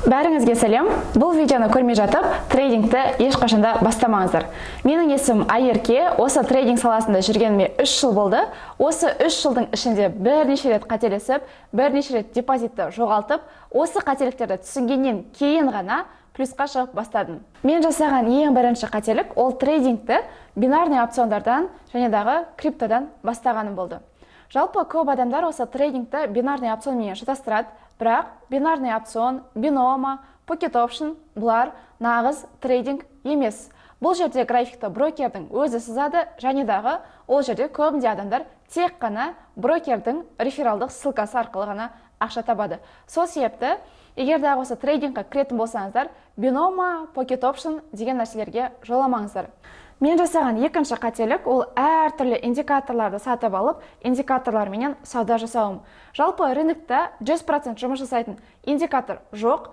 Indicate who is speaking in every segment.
Speaker 1: Бәріңізге сәлем. Бұл видеоны көрмей жатып, трейдингті ешқашанда бастамаңыздар. Менің есімім Айерке, осы трейдинг саласында жүргеніме 3 жыл болды. Осы 3 жылдың ішінде бірнеше рет қателесіп, бірнеше рет депозитті жоғалтып, осы қателіктерді түсінгеннен кейін ғана плюсқа шығып бастадым. Мен жасаған ең бірінші қателік ол трейдингті бинарный опциондардан және дағы криптодан бастағаным болды. Жалпы көп адамдар осы трейдингті бинарный опционмен шатастырады, бірақ бинарный опцион, бинома, pocket option бұлар нағыз трейдинг емес. Бұл жерде графикті брокердің өзі сызады, және дағы ол жерде көбінде адамдар тек қана брокердің рефералдық ссылкасы арқылы ғана ақша табады. Сол себепті, егер дағы осы трейдингқа кіретін болсаңыздар, бинома, pocket option деген нәрселерге жоламаңыздар. Мен жасаған екінші қателік ол әртүрлі индикаторларды сатып алып, индикаторларменен сауда жасауым. Жалпы рынокта 100% жұмыс жасайтын индикатор жоқ.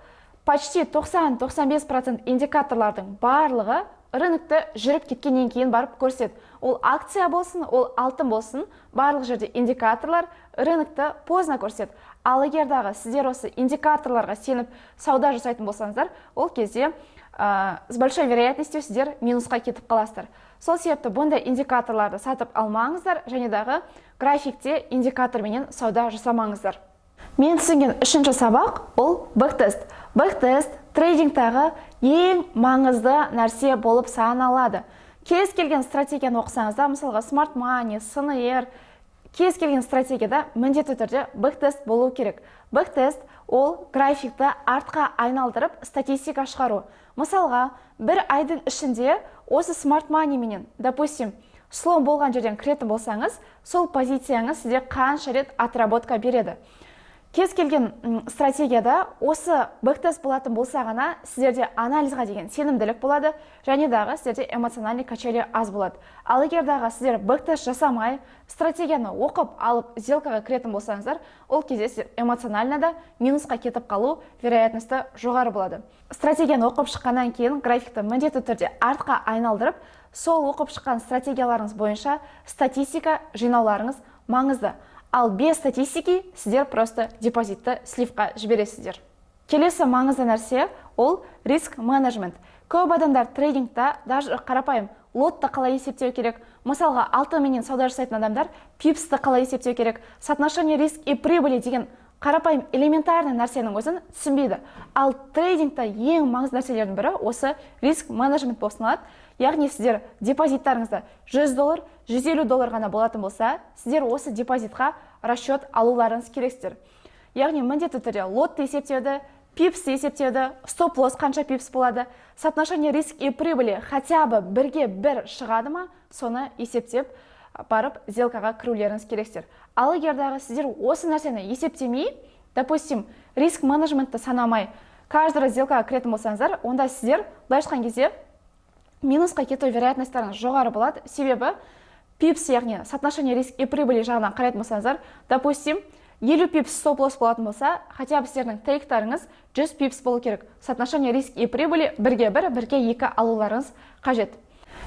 Speaker 1: Почти 90-95% индикаторлардың барлығы рынокта жүріп кеткеннен кейін барып көрсетеді. Ол акция болсын, ол алтын болсын, барлық жерде индикаторлар рынокта поздно көрсетеді. Ал егер дағы сіздер осы индикаторларға сеніп сауда жасайтын болсаңыздар, ол кезде с большой вероятностью сіздер минусқа кетіп қаласыздар. Сол себепті бұндай индикаторларды сатып алмаңыздар, және дағы графикте индикаторменен сауда жасамаңыздар. Мен түсінген үшінші сабақ ол бэктест. Бэктест трейдингтағы ең маңызды нәрсе болып саналады. Кез келген стратегияны оқысаңызда, мысалға Smart Money, СНР, кез келген стратегияда міндетті түрде бэктест болу керек. Бэктест ол графикті артқа айналдырып статистика шығару. Мысалға, бір айдың ішінде осы Smart Money менен, допустим, слом болған жерден кіретін болсаңыз, сол позицияңыз сізде қанша рет отработка береді. Кез келген стратегияда осы бэктест болатын болса ғана сіздерде анализға деген сенімділік болады, және дағы сіздерде эмоциональный качели аз болады. Ал егер дағы сіздер бэктест жасамай, стратегияны оқып алып сделкаға кіретін болсаңыздар, ол кезде сіздер эмоциональнада минусқа кетіп қалу вероятності жоғары болады. Стратегияны оқып шыққаннан кейін графикті міндетті түрде артқа айналдырып, сол оқып шыққан стратегияларыңыз бойынша статистика жинауларыңыз маңызды. Ал без статистики сіздер просто депозитті сливқа жібересіздер. Келесі маңызды нәрсе ол риск менеджмент. Көп адамдар трейдингта даже қарапайым лотты қалай есептеу керек, мысалға алтын менен сауда жасайтын адамдар пипсті қалай есептеу керек, соотношение риск и прибыли деген қарапайым элементарный нәрсенің өзін түсінбейді. Ал трейдингта ең маңызды нәрселердің бірі осы риск менеджмент болып саналады. Яғни сіздер депозиттарыңызда $100, $150 ғана болатын болса, сіздер осы депозитқа расчет алуларыңыз керексіздер. Яғни міндетті түрде лотты есептеуді, пипсті есептеуді, стоп-лосс қанша пипс болады, соотношение риск и прибыли хотя бы бірге бір шығады ма, соны есептеп барып сделкаға кірулеріңіз керексіздер. Ал егер дағы сіздер осы нәрсені есептемей, допустим, риск менеджментті санамай, каждый сделкаға кіретін болсаңыздар, онда сіздер былай айтқан кезде минусқа кету вероятностьтарыңыз жоғары болады. Себебі пипс, яғни соотношение риск и прибыли жағынан қарайтын болсаңыздар, допустим, 50 пипс стоп-лосс болатын болса, хотя бы сіздердің тейктарыңыз 100 пипс болу керек. Соотношение риск и прибыли бірге бір, бірге екі алуларыңыз қажет.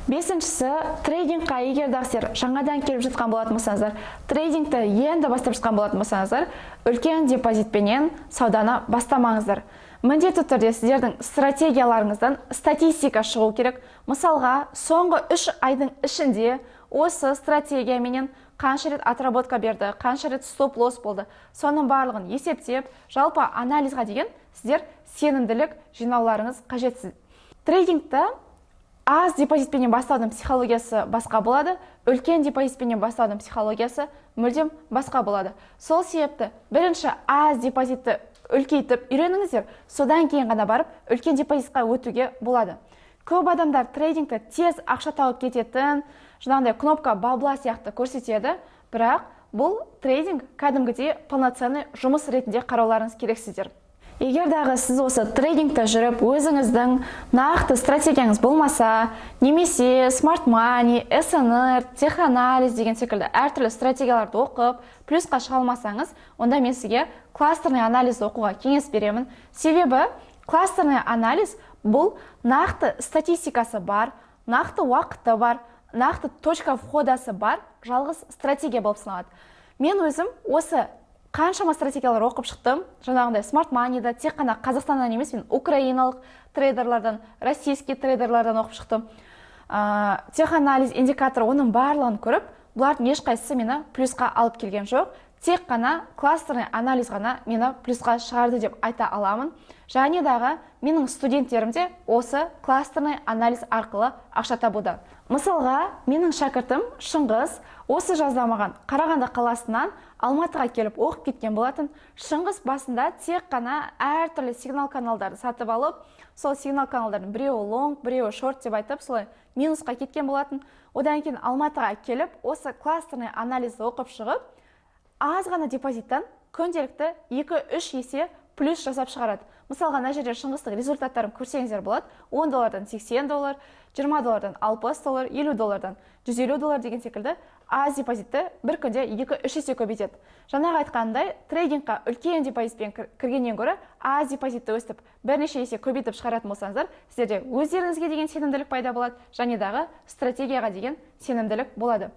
Speaker 1: Бесіншісі, трейдингқа егер сіздер жаңадан келіп жатқан болатын болсаңыздар, трейдингті енді бастап жатқан болатын болсаңыздар, үлкен депозитпенен сауданы бастамаңыздар. Міндетті түрде сіздердің стратегияларыңыздан статистика шығу керек. Мысалға, соңғы 3 айдың ішінде осы стратегияменен қанша рет отработка берді, қанша рет стоп-лосс болды. Соның барлығын есептеп, жалпы анализға деген сіздер сенімділік жинауларыңыз қажетсіз. Трейдингті аз депозитпенен бастаудың психологиясы басқа болады, үлкен депозитпенен бастаудың психологиясы мүлдем басқа болады. Сол себепті бірінші аз депозитті үлкейтіп үйреніңіздер, содан кейін ғана барып үлкен депозитқа өтуге болады. Көп адамдар трейдингті тез ақша тауып кететін, жаңағыдай кнопка бабла сияқты көрсетеді, бірақ бұл трейдинг кәдімгідей полноценный жұмыс ретінде қарауларыңыз керексіздер. Егер дағы сіз осы трейдингті жүріп, өзіңіздің нақты стратегияңыз болмаса, немесе Smart Money, СНР, теханализ деген секілді әртүрлі стратегияларды оқып, плюсқа шыға алмасаңыз, онда мен сізге кластерный анализ оқуға кеңес беремін. Себебі кластерный анализ бұл нақты статистикасы бар, нақты уақыты бар, нақты точка входасы бар жалғыз стратегия болып саналады. Мен өзім осы қаншама стратегиялар оқып шықтым. Жаңағындай Smart Money'да тек қана Қазақстаннан емес, мен украиналық трейдерлардан, российский трейдерлардан оқып шықтым. Теханализ, индикатор, оның барлығын көріп, бұлардың ешқайсысы мені плюсқа алып келген жоқ. Тек қана кластерный анализ ғана мені плюсқа шығарды деп айта аламын. Және дағы менің студенттерім де осы кластерный анализ арқылы ақша табуда. Мысалға, менің шәкіртім Шыңғыс осы жазда маған Қарағанды қаласынан Алматыға келіп оқып кеткен болатын. Шыңғыс басында тек қана әртүрлі сигнал каналдарды сатып алып, сол сигнал каналдардың біреуі лонг, біреуі шорт деп айтып, солай минусқа кеткен болатын. Одан кейін Алматыға келіп, осы кластерный анализді оқып шығып, аз ғана депозиттан күнделікті 2-3 есе плюс жасап шығарады. Мысалға, мына жерде Шыңғыстың результаттарын көрсеңіздер болады. $10 $80, $20 $60, $50 $150 деген секілді аз депозитті бір күнде 2-3 есе көбейтеді. Жаңағы айтқандай, трейдингқа үлкен депозитпен кіргеннен гөрі аз депозитті өстіп бірнеше есе көбейтіп шығаратын болсаңыздар, сіздерде өздеріңізге деген сенімділік пайда болады, және дағы стратегияға деген сенімділік болады.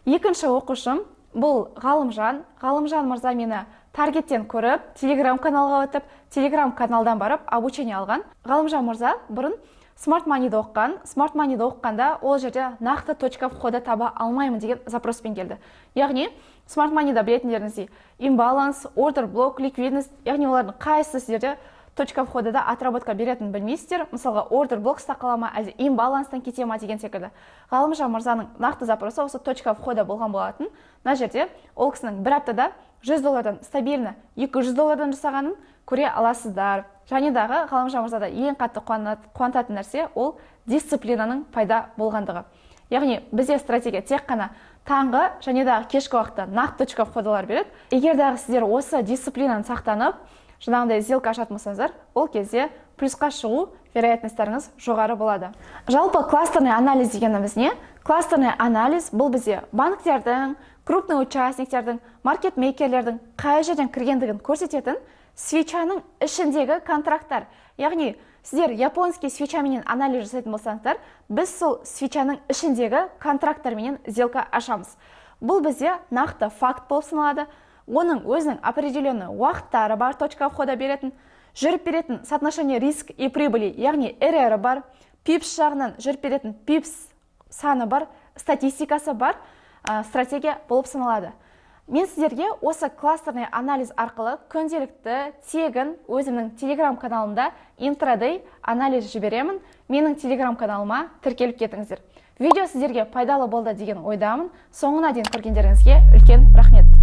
Speaker 1: Екінші оқушым бұл Ғалымжан. Ғалымжан мырза мені таргеттен көріп, Telegram каналға өтіп, Telegram каналдан барып обучение алған. Ғалымжан мырза бұрын Smart Money'ді оққан. Smart Money'ді оққанда ол жерде нақты точка входа таба алмаймын деген запроспен келді. Яғни Smart Money'да білетіндеріңіздей имбаланс, ордер блок, ликвидность, яғни олардың қайсысы сіздерде точка входада отработка беретінін білмейсіздер. Мысалға, ордер блокста қала ма, әлде имбаланстан кете ма деген секілді. Ғалымжан мырзаның нақты запросы осы точка входа болған болатын. Мына жерде ол кісінің бір аптада $100 стабильно $200 жасағанын көре аласыздар. Және дағы Ғалымжан мырзада ең қатты қуантатын нәрсе ол дисциплинаның пайда болғандығы. Яғни бізде стратегия тек қана таңғы және дағы кешкі уақытта нақты точка входалар береді. Егер дағы сіздер осы дисциплинаны сақтанып, жаңағындай сделка ашатын болсаңыздар, ол кезде плюсқа шығу вероятностьтарыңыз жоғары болады. Жалпы кластерный анализ дегеніміз не? Кластерный анализ бұл бізде банктердің, крупный участниктердің, маркетмейкерлердің қай жерден кіргендігін көрсететін свечаның ішіндегі контракттар. Яғни, сіздер японский свечаменен анализ жасайтын болсаңыздар, біз сол свечаның ішіндегі контракттарменен сделка ашамыз. Бұл бізде нақты факт болып саналады. Оның өзінің определенный уақыттары бар, точка входа беретін, жүріп беретін соотношение риск и прибыли, яғни РР бар, пипс жағынан жүріп беретін пипс саны бар, статистикасы бар, стратегия болып саналады. Мен сіздерге осы кластерный анализ арқылы күнделікті тегін өзімнің Telegram каналымда интрадей анализ жіберемін. Менің Telegram каналыма тіркеліп кетіңіздер. Видео сіздерге пайдалы болды деген ойдамын. Соңына дейін көргендеріңізге үлкен рахмет.